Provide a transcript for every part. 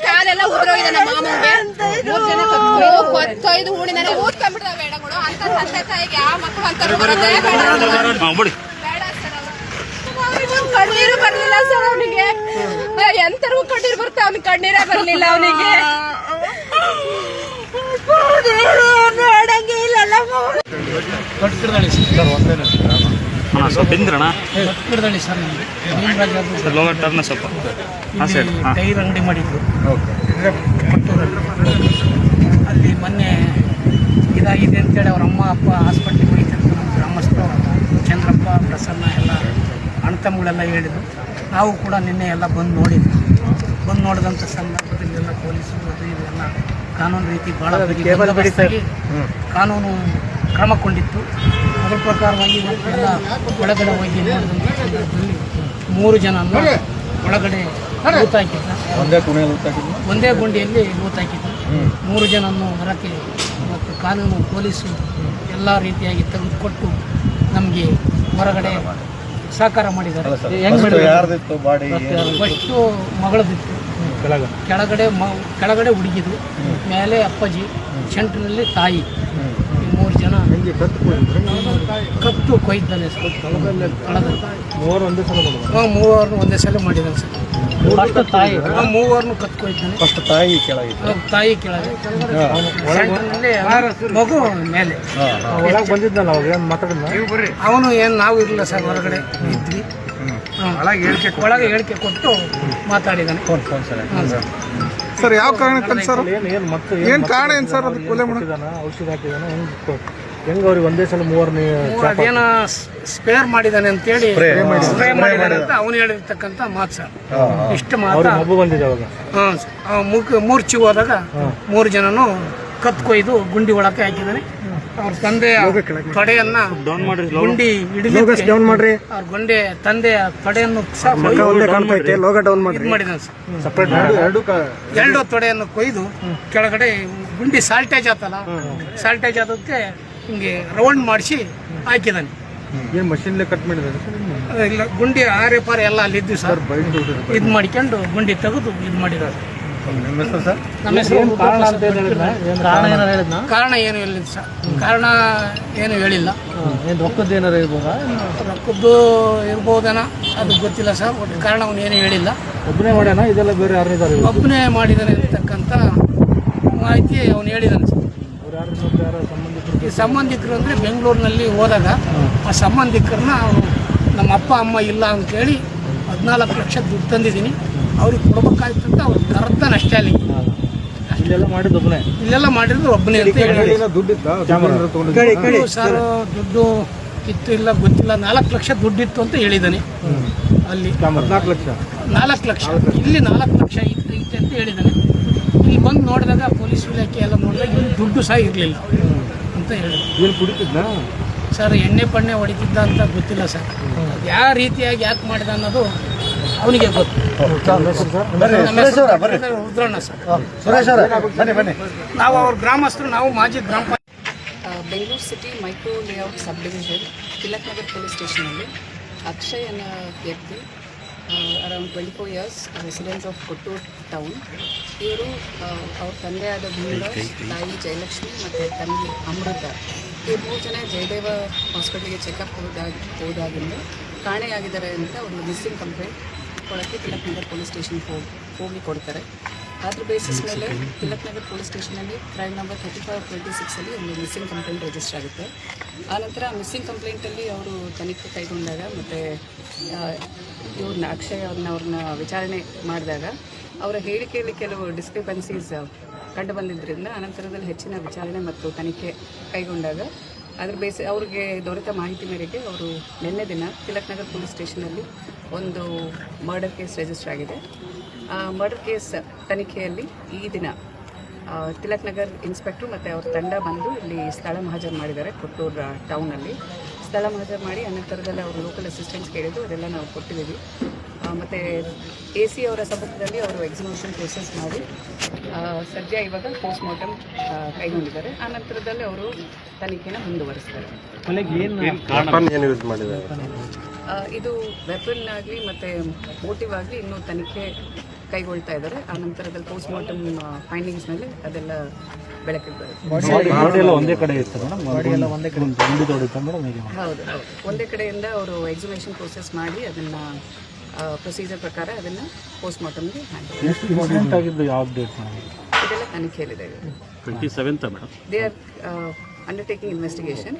ಕಾಲೆಲ್ಲ ಉದ್ರೋಗಿದೆ. ನಮ್ಮ ಮಾಮಗೆ 3 ಜನ ಕೊತ್ತೊಯ್ದು ಹೂಣಿನ ಊದ್ಕೊಂಡ್ಬಿಡ್ತಾವೆ ಎಡಗಳು. ಅಂತ ತಂದೆ ತಾಯಿಗೆ ಯಾವ ಮಕ್ಕಳು ಅಂತ ಕಣ್ಣೀರು ಬರ್ಲಿಲ್ಲ ಸರ್ ಅವನಿಗೆ. ಎಂತರೂ ಕಣ್ಣೀರು ಬರ್ತಾ ಅವ್ನಿಗೆ ಕಣ್ಣೀರೇ ಬರ್ಲಿಲ್ಲ ಅವನಿಗೆ. ಟೈರ್ ಅಂಗಡಿ ಮಾಡಿದ್ರು ಅಲ್ಲಿ. ಮೊನ್ನೆ ಇದಾಗಿದೆ ಅಂತೇಳಿ ಅವ್ರ ಅಮ್ಮ ಅಪ್ಪ ಹಾಸ್ಪಿಟ್ಲಿಗೆ ಹೋಗಿತ್ತು. ನಮ್ಮ ಗ್ರಾಮಸ್ಥರು ಚಂದ್ರಪ್ಪ ಪ್ರಸನ್ನ ಎಲ್ಲ ಅಣ್ತಮ್ಮಗಳೆಲ್ಲ ಹೇಳಿದ್ರು. ನಾವು ಕೂಡ ನಿನ್ನೆ ಎಲ್ಲ ಬಂದು ನೋಡಿದ್ವಿ. ಬಂದು ನೋಡಿದಂಥ ಸಂದರ್ಭದಲ್ಲಿ ಎಲ್ಲ ಪೊಲೀಸರು ಅದು ಇದೆಲ್ಲ ಕಾನೂನು ರೀತಿ ಭಾಳ ಕಾನೂನು ಕ್ರಮಗೊಂಡಿತ್ತು. ಅದರ ಪ್ರಕಾರವಾಗಿ ಎಲ್ಲ ಒಳಗಡೆ ಹೋಗಿ ನೋಡಿದಂಥ ಸಂದರ್ಭದಲ್ಲಿ 3 ಜನ ಒಳಗಡೆ ಊತಾಕಿದ್ರು. ಒಂದೇ ಗುಂಡಿಯಲ್ಲಿ ಊತಾಕಿದ್ರು. 3 ಜನನ್ನು ಹೊರಕ್ಕೆ ಮತ್ತು ಕಾನೂನು ಪೊಲೀಸು ಎಲ್ಲ ರೀತಿಯಾಗಿ ತೆಗೆದುಕೊಟ್ಟು ನಮಗೆ ಹೊರಗಡೆ ಸಹಕಾರ ಮಾಡಿದ್ದಾರೆ. ಫಸ್ಟು ಮಗಳದಿತ್ತು, ಕೆಳಗಡೆ ಹುಡುಗಿದು, ಮೇಲೆ ಅಪ್ಪಾಜಿ, ಸೆಂಟ್ರಲ್ಲಿ ತಾಯಿ. ಈ 3 ಜನ ಕತ್ತು ಕೊಯ್ದಾನೆ ಸರ್. ಮೂವರನ್ನು ಒಂದೇ ಸಲ ಮಾಡಿದ್ದಾನೆ ಸರ್. 3 ಕತ್ತು ಕೊಯ್ದಾನೆ. ತಾಯಿ ಕೆಳಗೆ, ಸೆಂಟ್ರಲ್ಲಿ ಮಗು ಮೇಲೆ. ಅವನು ಏನು ನಾವು ಇರಲಿಲ್ಲ ಸರ್, ಹೊರಗಡೆ ಇದ್ವಿ. ಒಳಗೆ ಹೇಳಿಕೆ ಕೊಟ್ಟು ಮಾತಾಡಿದ್ದಾನೆ. ಸರ್ ಯಾವ ಕಾರಣಕ್ಕೆ ಸರ್? ಏನು ಕಾರಣ ಏನು ಸರ್? ಅದು ಕೊಲೆ ಔಷಧಿ ಹಾಕಿದಾನೆ ಹೆಂಗ ಅವ್ರಿಗೆ ಒಂದೇ ಸಲ 3 ಅದೇನೋ ಸ್ಪೇರ್ ಮಾಡಿದಾನೆ ಅಂತೇಳಿ ಸ್ಪ್ರೇ ಮಾಡಿದಾನೆ ಅಂತ ಅವನು ಹೇಳಿರ್ತಕ್ಕಂಥ ಮಾತು ಸರ್. ಇಷ್ಟು ಮಾತು. ಮೂರ್ಛೆ ಹೋದಾಗ 3 ಜನನು ಕತ್ ಕೊಯ್ದು ಗುಂಡಿ ಒಳಕ್ಕೆ ಹಾಕಿದ್ದಾನೆ. ಅವ್ರ ತಂದೆಯ ತೊಡೆಯನ್ನ ಗುಂಡಿ ಹಿಡಿದು ಅವ್ರ ಗುಂಡೆ ತಂದೆಯ ತೊಡೆಯನ್ನು ಮಾಡಿದಾನೆ ಸರ್. 2 ತೊಡೆಯನ್ನು ಕೊಯ್ದು ಕೆಳಗಡೆ ಗುಂಡಿ ಸಾಲ್ಟೇಜ್ ಆತಲ್ಲ, ಸಾಲ್ಟೇಜ್ ಆದಕ್ಕೆ ಹಿಂಗೆ ರೌಂಡ್ ಮಾಡಿಸಿ ಹಾಕಿದಾನೆ. ಕಟ್ ಮಾಡಿದಾನೆ ಇಲ್ಲ, ಗುಂಡಿ ಆರೆ ಪಾರೆ ಎಲ್ಲ ಅಲ್ಲಿದ್ದು ಸರ್. ಇದು ಮಾಡ್ಕೊಂಡು ಗುಂಡಿ ತೆಗೆದು ಇದು ಮಾಡಿದ್ದಾರೆ. ನಮ್ಮ ಹೆಸರು ಕಾರಣ ಏನು ಹೇಳಿಲ್ಲ ಸರ್. ಕಾರಣ ಏನು ಹೇಳಿಲ್ಲ. ರೊಕ್ಕದ್ದು ಏನಾರು ಇರ್ಬೋದಾ? ರೊಕ್ಕದ್ದು ಇರ್ಬೋದೇನೋ, ಅದು ಗೊತ್ತಿಲ್ಲ ಸರ್. ಒಟ್ಟು ಕಾರಣ ಅವನು ಏನು ಹೇಳಿಲ್ಲ. ಒಬ್ಬನೇ ಮಾಡ್ಯಾನ, ಇದೆಲ್ಲ ಬೇರೆ ಯಾರಿದ್ದಾರೆ? ಒಬ್ಬನೇ ಮಾಡಿದ್ದಾನೆ ಅಂತಕ್ಕಂಥ ಮಾಹಿತಿ ಅವನು ಹೇಳಿದ್ದಾನೆ ಸರ್. ಈ ಸಂಬಂಧಿಕರು ಅಂದರೆ ಬೆಂಗಳೂರಿನಲ್ಲಿ ಹೋದಾಗ ಆ ಸಂಬಂಧಿಕರನ್ನ ಅವನು ನಮ್ಮ ಅಪ್ಪ ಅಮ್ಮ ಇಲ್ಲ ಅಂತೇಳಿ 14 ಲಕ್ಷ ದುಡ್ಡು ತಂದಿದ್ದೀನಿ, ಅವ್ರಿಗೆ ಕೊಡ್ಬೇಕಾಯ್ತು ಅಂತ ಅವ್ರು ಕರೆದಾನೆ ಅಷ್ಟೇ. ಅಲ್ಲಿ ಇಲ್ಲೆಲ್ಲ ಮಾಡಿರೋದು ಒಬ್ಬನೇ ಅಂತ ಹೇಳಿ ಸರ್. ದುಡ್ಡು ಇತ್ತು ಇಲ್ಲ ಗೊತ್ತಿಲ್ಲ, 4 ಲಕ್ಷ ದುಡ್ಡಿತ್ತು ಅಂತ ಹೇಳಿದ್ದಾನೆ ಅಲ್ಲಿ. 4 ಲಕ್ಷ ಇಲ್ಲಿ 4 ಲಕ್ಷ ಇತ್ತು ಅಂತ ಹೇಳಿದ್ದಾನೆ. ಇಲ್ಲಿ ಬಂದು ನೋಡಿದಾಗ ಪೊಲೀಸ್ ಇಲಾಖೆ ಎಲ್ಲ ನೋಡಿದಾಗ ಇಲ್ಲಿ ದುಡ್ಡು ಸಹ ಇರಲಿಲ್ಲ ಅಂತ ಹೇಳಿದ್ರು ಸರ್. ಎಣ್ಣೆ ಪಣ್ಣೆ ಹೊಡಿತಿದ್ದ ಅಂತ ಗೊತ್ತಿಲ್ಲ ಸರ್. ಯಾವ ರೀತಿಯಾಗಿ ಯಾಕೆ ಮಾಡಿದ ಅನ್ನೋದು ಅವನಿಗೆ ಗೊತ್ತು. ರುದ್ರಣ್ಣ ಸರ್. ನಾವು ಅವ್ರ ಗ್ರಾಮಸ್ಥರು, ನಾವು ಮಾಜಿ ಗ್ರಾಮ panchayat. Bengaluru city micro layout sub division Tilak Nagar police ಸ್ಟೇಷನಲ್ಲಿ ಅಕ್ಷಯ್ ಅನ್ನೋ ವ್ಯಕ್ತಿ, around 24 years, residence of Kotturu town. ಇವರು ಅವ್ರ ತಂದೆಯಾದ ಭೀಮರಾಜ್, ತಾಯಿ ಜಯಲಕ್ಷ್ಮಿ ಮತ್ತು ತಂಗಿ ಅಮೃತ, ಇವ್ರು 3 ಜನ ಜಯದೇವ ಹಾಸ್ಪಿಟಲ್ಗೆ ಚೆಕಪ್ ಹೋದಾಗಿಂದ ಕಾಣೆಯಾಗಿದ್ದಾರೆ ಅಂತ ಒಂದು ಮಿಸ್ಸಿಂಗ್ ಕಂಪ್ಲೇಂಟ್ ಕೊಡೋಕ್ಕೆ ತಿಲಕ್ ನಗರ್ ಪೊಲೀಸ್ ಸ್ಟೇಷನ್ಗೆ ಹೋಗಿ ಕೊಡ್ತಾರೆ. ಅದ್ರ ಬೇಸಿಸ್ ಮೇಲೆ ತಿಲಕ್ ನಗರ್ ಪೊಲೀಸ್ ಸ್ಟೇಷನಲ್ಲಿ ಕ್ರೈಮ್ ನಂಬರ್ 35/26 ಒಂದು ಮಿಸ್ಸಿಂಗ್ ಕಂಪ್ಲೇಂಟ್ ರಿಜಿಸ್ಟರ್ ಆಗುತ್ತೆ. ಆನಂತರ ಮಿಸ್ಸಿಂಗ್ ಕಂಪ್ಲೇಂಟಲ್ಲಿ ಅವರು ತನಿಖೆ ಕೈಗೊಂಡಾಗ ಮತ್ತು ಇವ್ರನ್ನ ಅಕ್ಷಯ್ ಅವ್ರನ್ನ ವಿಚಾರಣೆ ಮಾಡಿದಾಗ ಅವರ ಹೇಳಿಕೆಯಲ್ಲಿ ಕೆಲವು ಡಿಸ್ಕ್ರಿಪೆನ್ಸೀಸ್ ಕಂಡು ಬಂದಿದ್ದರಿಂದ ಅನಂತರದಲ್ಲಿ ಹೆಚ್ಚಿನ ವಿಚಾರಣೆ ಮತ್ತು ತನಿಖೆ ಕೈಗೊಂಡಾಗ ಅದ್ರ ಅವ್ರಿಗೆ ದೊರೆತ ಮಾಹಿತಿ ಮೇರೆಗೆ ಅವರು ನಿನ್ನೆ ದಿನ ತಿಲಕ್ ನಗರ್ ಪೊಲೀಸ್ ಸ್ಟೇಷನಲ್ಲಿ ಒಂದು ಮರ್ಡರ್ ಕೇಸ್ ರಿಜಿಸ್ಟರ್ ಆಗಿದೆ. ಆ ಮರ್ಡರ್ ಕೇಸ್ ತನಿಖೆಯಲ್ಲಿ ಈ ದಿನ ತಿಲಕ್ ನಗರ್ ಇನ್ಸ್ಪೆಕ್ಟ್ರು ಮತ್ತು ಅವ್ರ ತಂಡ ಬಂದು ಇಲ್ಲಿ ಸ್ಥಳ ಮಹಾಜರು ಮಾಡಿದ್ದಾರೆ. ಕೊಟ್ಟೂರು ಟೌನಲ್ಲಿ ಸ್ಥಳ ಮಹಾಜರು ಮಾಡಿ ಅನಂತರದಲ್ಲಿ ಅವರು ಲೋಕಲ್ ಅಸಿಸ್ಟೆಂಟ್ಸ್ ಕೇಳಿದ್ದು ಅದೆಲ್ಲ ನಾವು ಕೊಟ್ಟಿದ್ದೀವಿ. ಮತ್ತು AC ಅವರ ಸಮ್ಮುಖದಲ್ಲಿ ಅವರು ಎಕ್ಸಿಕ್ಯೂಷನ್ ಪ್ರೋಸೆಸ್ ಮಾಡಿ ಸದ್ಯ ಇವಾಗ ಪೋಸ್ಟ್ಮಾರ್ಟಮ್ ಕೈಗೊಂಡಿದ್ದಾರೆ. ಆ ನಂತರದಲ್ಲಿ ಅವರು ತನಿಖೆನ ಮುಂದುವರಿಸ್ತಾರೆ. ಇದು ವೆಪನ್ ಆಗಲಿ ಮತ್ತು ಮೋಟಿವ್ ಆಗಲಿ ಇನ್ನೂ ತನಿಖೆ ಕೈಗೊಳ್ತಾ ಇದ್ದಾರೆ. ಆ ನಂತರದಲ್ಲಿ ಪೋಸ್ಟ್ ಮಾರ್ಟಮ್ ಫೈಂಡಿಂಗ್ಸ್ ಮೇಲೆ ಅದೆಲ್ಲ ಬೆಳಕಿಗೆ ಬರುತ್ತೆ. ಒಂದೇ ಕಡೆ ಇತ್ತು ಮೇಡಮ್, ಹೌದು, ಒಂದೇ ಕಡೆಯಿಂದ ಅವರು ಎಕ್ಸಿಮೇಷನ್ ಪ್ರೋಸೆಸ್ ಮಾಡಿ ಅದನ್ನ ಪ್ರೊಸೀಜರ್ ಪ್ರಕಾರ ಅದನ್ನ ಪೋಸ್ಟ್ ಮಾರ್ಟಮ್ಗೆ ಹ್ಯಾಂಡಲ್ ಆಗಿದ್ದು ಯಾವ ಡೇಟ್ ಇದೆಲ್ಲ ತನಿಖೆಯಲ್ಲಿದೆ. 27th madam. They are undertaking investigation.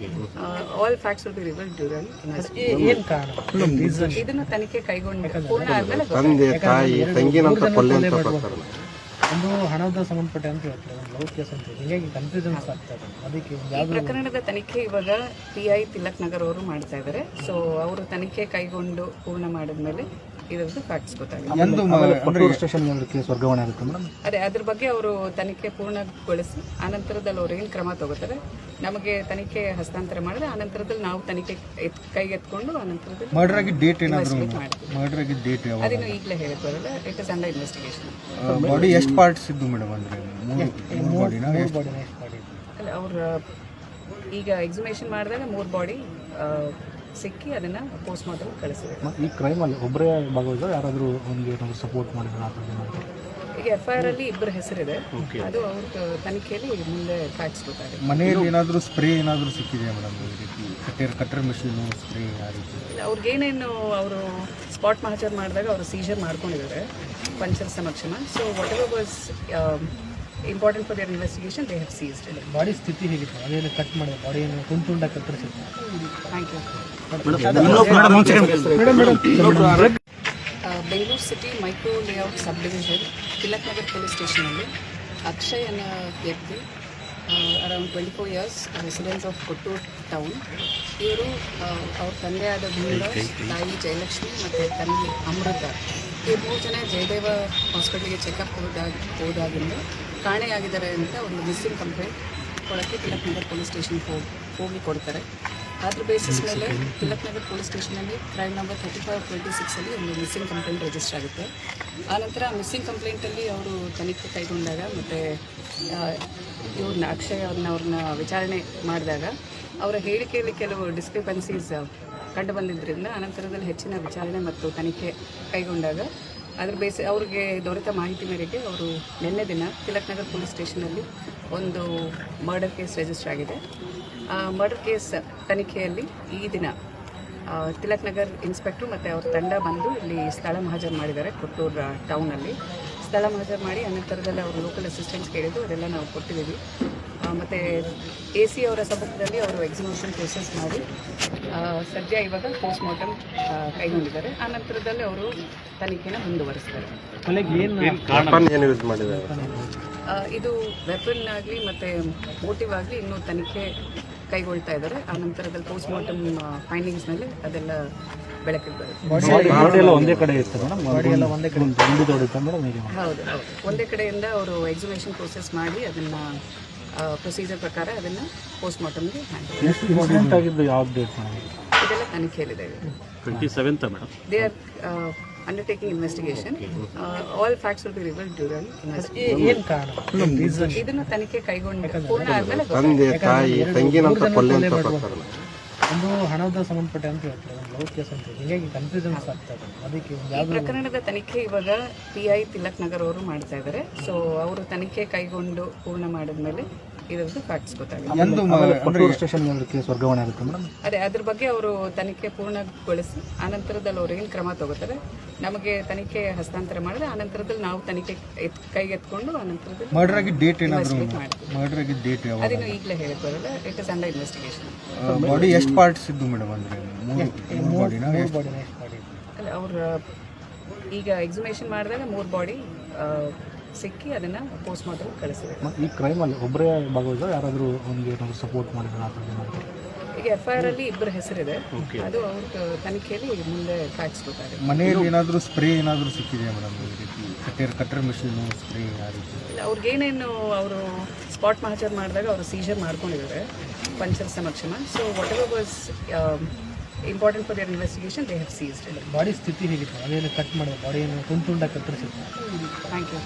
All facts will be revealed during investigation. ಇದನ್ನ ತನಿಖೆ ಕೈಗೊಂಡು ಪೂರ್ಣ ಆದ್ಮೇಲೆ ತಂದೆ ತಾಯಿ ತಂಗಿನಂತ ಕೊಲ್ಲೆ ಅಂತ ಪ್ರಕಾರ ಒಂದು ಹಣದ ಸಂಬಂಧಪಟ್ಟ ಅಂತ ಹೇಳ್ತಾರೆ, ಲವ್ ಕೇಸ್ ಅಂತ, ಹೀಗಾಗಿ ಕನ್ಫ್ಯೂಷನ್ಸ್ ಆಗ್ತದೆ. ಅದಕ್ಕೆ ಈ ಪ್ರಕರಣದ ತನಿಖೆ ಇವಾಗ PI ತಿಲಕ್ ನಗರ್ ಅವರು ಮಾಡ್ತಾ ಇದ್ದಾರೆ. ಸೊ ಅವರು ತನಿಖೆ ಕೈಗೊಂಡು ಪೂರ್ಣ ಮಾಡಿದ್ಮೇಲೆ ಇದರದ್ದು ಫ್ಯಾಕ್ಟ್ಸ್ ಗೊತ್ತಾಗುತ್ತೆ. ಸ್ಟೇಷನ್ ಕೇಸ್ ವರ್ಗಾವಣೆ ಆಗುತ್ತೆ ಮೇಡಮ್. ಅದೇ ಅದ್ರ ಬಗ್ಗೆ ಅವರು ತನಿಖೆ ಪೂರ್ಣಗೊಳಿಸಿ ಆನಂತರದಲ್ಲಿ ಅವ್ರು ಏನು ಕ್ರಮ ತಗೋತಾರೆ ನಮಗೆ ತನಿಖೆ ಹಸ್ತಾಂತರ ಮಾಡಿದ್ರೆ ಆನಂತರದಲ್ಲಿ ನಾವು ತನಿಖೆ ಕೈಗೆತ್ಕೊಂಡು ಆನಂತರದಲ್ಲಿ ಮರ್ಡರ್ ಆಗಿ ಡೇಟ್ ಏನಾದರೂ ಮಾಡ್ತೀವಿ. ಮರ್ಡರ್ ಆಗಿ ಡೇಟ್ ಯಾವ ಅದನ್ನು ಈಗಲೇ ಹೇಳಕ್ ಬರಲ್ಲ. It is under investigation. Body ಎಷ್ಟು ಪಾರ್ಟ್ಸ್ ಇದ್ದು ಮೇಡಮ್? ಅಂದರೆ ಮೂರು ಬಾಡಿನ ಅಲ್ಲ, ಅವ್ರ ಈಗ ಎಕ್ಸಿಮೇಷನ್ ಮಾಡಿದಾಗ 3 ಬಾಡಿ ಸಿಕ್ಕಿ ಅದನ್ನ ಪೋಸ್ಟ್ ಮಾರ್ಟಮ್ ಕಳಿಸಿದೆ. ಈ ಕ್ರೈಮಲ್ಲಿ ಒಬ್ಬರೇ ಭಾಗವಹಿಸಿದ್ರೆ ಯಾರಾದರೂ ಅವನಿಗೆ ಏನಾದರೂ ಸಪೋರ್ಟ್ ಮಾಡಿದ್ರೆ ಈಗ FIR ಅಲ್ಲಿ 2 ಹೆಸರಿದೆ. ಅದು ಅವ್ರ ತನಿಖೆಯಲ್ಲಿ ಮುಂದೆ ಫ್ಯಾಕ್ಟ್ಸ್ ಗೊತ್ತಾಗುತ್ತೆ. ಮನೆಯಲ್ಲಿ ಏನಾದರೂ ಸ್ಪ್ರೇ ಏನಾದರೂ ಸಿಕ್ಕಿದೆಯಾ ಮೇಡಮ್? ಈ ರೀತಿ ಕಟ್ಟರ್ ಮಿಷಿನು ಸ್ಪ್ರೇ ಆ ರೀತಿ ಅವ್ರಿಗೇನೇನು ಅವರು ಸ್ಪಾಟ್ ಮಹಜರ್ ಮಾಡಿದಾಗ ಅವರು ಸೀಜರ್ ಮಾಡ್ಕೊಂಡಿದ್ದಾರೆ ಪಂಚರ ಸಮಕ್ಷಮ. So whatever was important for their investigation they have seized it. Body ಸ್ಥಿತಿ ಹೇಗಿತ್ತು? ಅದೇನು ಕಟ್ ಮಾಡಿದೆ, ಬಾಡಿ ಏನು ತುಂಡ ಕತ್ತರಿಸಿತ್ತು? Thank you. Bengaluru city micro layout sub division Tilak Nagar police ಸ್ಟೇಷನಲ್ಲಿ ಅಕ್ಷಯ್ ಅನ್ನೋ ವ್ಯಕ್ತಿ around 24 years, residence of Kotturu town. ಇವರು ಅವ್ರ ತಂದೆಯಾದ ಭೀಮರಾಜ್, ತಾಯಿ ಜಯಲಕ್ಷ್ಮಿ ಮತ್ತು ತಂದೆ ಅಮೃತ, ಈ 3 ಜನ ಜಯದೇವ ಹಾಸ್ಪಿಟಲ್ಗೆ ಚೆಕಪ್ ಹೋದಾಗಿಂದ ಕಾಣೆಯಾಗಿದ್ದಾರೆ ಅಂತ ಒಂದು ಮಿಸ್ಸಿಂಗ್ ಕಂಪ್ಲೇಂಟ್ ಕೊಡೋಕ್ಕೆ ತಿಲಕ್ ನಗರ್ ಪೊಲೀಸ್ ಸ್ಟೇಷನ್ಗೆ ಹೋಗಿ ಕೊಡ್ತಾರೆ. ಅದ್ರ ಬೇಸಿಸ್ ಮೇಲೆ ತಿಲಕ್ ನಗರ್ ಪೊಲೀಸ್ ಸ್ಟೇಷನಲ್ಲಿ ಕ್ರೈಮ್ ನಂಬರ್ 35/26 ಒಂದು ಮಿಸ್ಸಿಂಗ್ ಕಂಪ್ಲೇಂಟ್ ರಿಜಿಸ್ಟರ್ ಆಗುತ್ತೆ. ಆನಂತರ ಮಿಸ್ಸಿಂಗ್ ಕಂಪ್ಲೇಂಟಲ್ಲಿ ಅವರು ತನಿಖೆ ಕೈಗೊಂಡಾಗ ಮತ್ತು ಇವ್ರನ್ನ ಅಕ್ಷಯ್ ಅವ್ರನ್ನ ವಿಚಾರಣೆ ಮಾಡಿದಾಗ ಅವರ ಹೇಳಿಕೆಯಲ್ಲಿ ಕೆಲವು ಡಿಸ್ಕ್ರಿಪೆನ್ಸೀಸ್ ಕಂಡು ಬಂದಿದ್ದರಿಂದ ಅನಂತರದಲ್ಲಿ ಹೆಚ್ಚಿನ ವಿಚಾರಣೆ ಮತ್ತು ತನಿಖೆ ಕೈಗೊಂಡಾಗ ಅದ್ರ ಅವ್ರಿಗೆ ದೊರೆತ ಮಾಹಿತಿ ಮೇರೆಗೆ ಅವರು ನಿನ್ನೆ ದಿನ ತಿಲಕ್ ನಗರ್ ಪೊಲೀಸ್ ಸ್ಟೇಷನಲ್ಲಿ ಒಂದು ಮರ್ಡರ್ ಕೇಸ್ ರಿಜಿಸ್ಟರ್ ಆಗಿದೆ. ಆ ಮರ್ಡರ್ ಕೇಸ್ ತನಿಖೆಯಲ್ಲಿ ಈ ದಿನ ತಿಲಕ್ ನಗರ್ ಇನ್ಸ್ಪೆಕ್ಟ್ರು ಮತ್ತು ಅವ್ರ ತಂಡ ಬಂದು ಇಲ್ಲಿ ಸ್ಥಳ ಮಹಜರ್ ಮಾಡಿದ್ದಾರೆ. ಕೊಟ್ಟೂರು ಟೌನಲ್ಲಿ ಸ್ಥಳ ಮಹಜರ್ ಮಾಡಿ ಅನಂತರದಲ್ಲಿ ಅವರು ಲೋಕಲ್ ಅಸಿಸ್ಟೆಂಟ್ಸ್ ಕೇಳಿದ್ದು ಅದೆಲ್ಲ ನಾವು ಕೊಟ್ಟಿದ್ದೀವಿ. ಮತ್ತು AC ಅವರ ಸಮ್ಮುಖದಲ್ಲಿ ಅವರು ಎಕ್ಸಿಮೇಷನ್ ಪ್ರೋಸೆಸ್ ಮಾಡಿ ಸದ್ಯ ಇವಾಗ ಪೋಸ್ಟ್ ಮಾರ್ಟಮ್ ಕೈಗೊಂಡಿದ್ದಾರೆ. ಆ ನಂತರದಲ್ಲಿ ಅವರು ತನಿಖೆನ ಮುಂದುವರಿಸ್ತಾರೆ. ಏನು ಯೂಸ್ ಮಾಡಿದ್ದಾರೆ? ಇದು ವೆಪನ್ ಆಗಲಿ ಮತ್ತು ಮೋಟಿವ್ ಆಗಲಿ ಇನ್ನೂ ತನಿಖೆ ಕೈಗೊಳ್ತಾ ಇದ್ದಾರೆ. ಆ ನಂತರದಲ್ಲಿ ಪೋಸ್ಟ್ ಮಾರ್ಟಮ್ ಫೈಂಡಿಂಗ್ಸ್ ಮೇಲೆ ಅದೆಲ್ಲ ಬೆಳಕಿಗೆ ಬರುತ್ತೆ. ಒಂದೇ ಕಡೆ ಇತ್ತು ಮೇಡಮ್, ಹೌದು, ಒಂದೇ ಕಡೆಯಿಂದ ಅವರು ಎಕ್ಸಿಮೇಷನ್ ಪ್ರೋಸೆಸ್ ಮಾಡಿ ಅದನ್ನ ಪ್ರೊಸೀಜರ್ ಪ್ರಕಾರ ಅದನ್ನ ಪೋಸ್ಟ್ ಮಾರ್ಟಮ್ಗೆ ಹ್ಯಾಂಡಲ್ ಆಗಿದ್ದು ಯಾವ ಡೇಟ್ ಇದೆಲ್ಲ ತನಿಖೆಯಲ್ಲಿದೆ. 27th madam. They are undertaking investigation. All facts will be revealed during investigation. ಇದನ್ನ ತನಿಖೆ ಕೈಗೊಂಡು ಪೂರ್ಣ ಆದ್ಮೇಲೆ ತಂದೆ ತಾಯಿ ತಂಗಿನಂತ ಕೊಲ್ಲೆ ಅಂತ ಪ್ರಕಾರ ಒಂದು ಹಣದ ಸಂಬಂಧಪಟ್ಟ ಅಂತ ಹೇಳ್ತಾರೆ, ಲವ್ ಕೇಸ್ ಅಂತ, ಹೀಗಾಗಿ ಕನ್ಫ್ಯೂಷನ್ಸ್ ಆಗ್ತದೆ. ಅದಕ್ಕೆ ಈ ಪ್ರಕರಣದ ತನಿಖೆ ಇವಾಗ PI ತಿಲಕ್ ನಗರ್ ಅವರು ಮಾಡ್ತಾ ಇದ್ದಾರೆ. ಸೊ ಅವರು ತನಿಖೆ ಕೈಗೊಂಡು ಪೂರ್ಣ ಮಾಡಿದ್ಮೇಲೆ ಇದರದ್ದು ಫ್ಯಾಕ್ಟ್ಸ್ ಗೊತ್ತಾಗುತ್ತೆ. ಸ್ಟೇಷನ್ ಕೇಸ್ ವರ್ಗಾವಣೆ ಆಗುತ್ತೆ ಮೇಡಮ್. ಅದೇ ಅದ್ರ ಬಗ್ಗೆ ಅವರು ತನಿಖೆ ಪೂರ್ಣಗೊಳಿಸಿ ಆನಂತರದಲ್ಲಿ ಅವ್ರು ಏನು ಕ್ರಮ ತಗೋತಾರೆ ನಮಗೆ ತನಿಖೆ ಹಸ್ತಾಂತರ ಮಾಡಿದ್ರೆ ಆನಂತರದಲ್ಲಿ ನಾವು ತನಿಖೆ ಕೈಗೆತ್ಕೊಂಡು ಆನಂತರದಲ್ಲಿ ಮರ್ಡರ್ ಆಗಿ ಡೇಟ್ ಏನಾದರೂ ಮರ್ಡರ್ ಆಗಿ ಡೇಟ್ ಯಾವ? ಅದನ್ನು ಈಗಲೇ ಹೇಳಕ್ ಬರಲ್ಲ. It is under investigation. Body ಎಷ್ಟು ಪಾರ್ಟ್ಸ್ ಇದ್ದು ಮೇಡಮ್? ಅಂದರೆ ಮೂರು ಬಾಡಿನ ಅಲ್ಲ, ಅವ್ರ ಈಗ ಎಕ್ಸಿಮೇಷನ್ ಮಾಡಿದಾಗ 3 ಬಾಡಿ ಸಿಕ್ಕಿ ಅದನ್ನ ಪೋಸ್ಟ್ ಮಾರ್ಟಮ್ ಕಳಿಸಿದೆ. ಈ ಕ್ರೈಮಲ್ಲಿ ಒಬ್ಬರೇ ಭಾಗವಹಿಸಿದ್ರೆ ಯಾರಾದರೂ ಅವನಿಗೆ ಏನಾದರೂ ಸಪೋರ್ಟ್ ಮಾಡಿದ್ರೆ ಈಗ FIR ಅಲ್ಲಿ 2 ಹೆಸರಿದೆ. ಅದು ಅವ್ರ ತನಿಖೆಯಲ್ಲಿ ಮುಂದೆ ಫ್ಯಾಕ್ಟ್ಸ್ ಗೊತ್ತಾಗುತ್ತೆ. ಮನೆಯಲ್ಲಿ ಏನಾದರೂ ಸ್ಪ್ರೇ ಏನಾದರೂ ಸಿಕ್ಕಿದೆಯಾ ಮೇಡಮ್? ಈ ರೀತಿ ಕಟ್ಟರ್ ಮಿಷಿನು ಸ್ಪ್ರೇ ಆ ರೀತಿ ಅವ್ರಿಗೇನೇನು ಅವರು ಸ್ಪಾಟ್ ಮಹಜರ್ ಮಾಡಿದಾಗ ಅವರು ಸೀಜರ್ ಮಾಡ್ಕೊಂಡಿದ್ದಾರೆ ಪಂಚರ ಸಮಕ್ಷಮ. So whatever was important for their investigation they have seized it. Body ಸ್ಥಿತಿ ಹೇಗಿತ್ತು? ಅದೇನು ಕಟ್ ಮಾಡಿದೆ, ಬಾಡಿ ಏನು ತುಂಡ ಕತ್ತರಿಸಿತ್ತು? Thank you.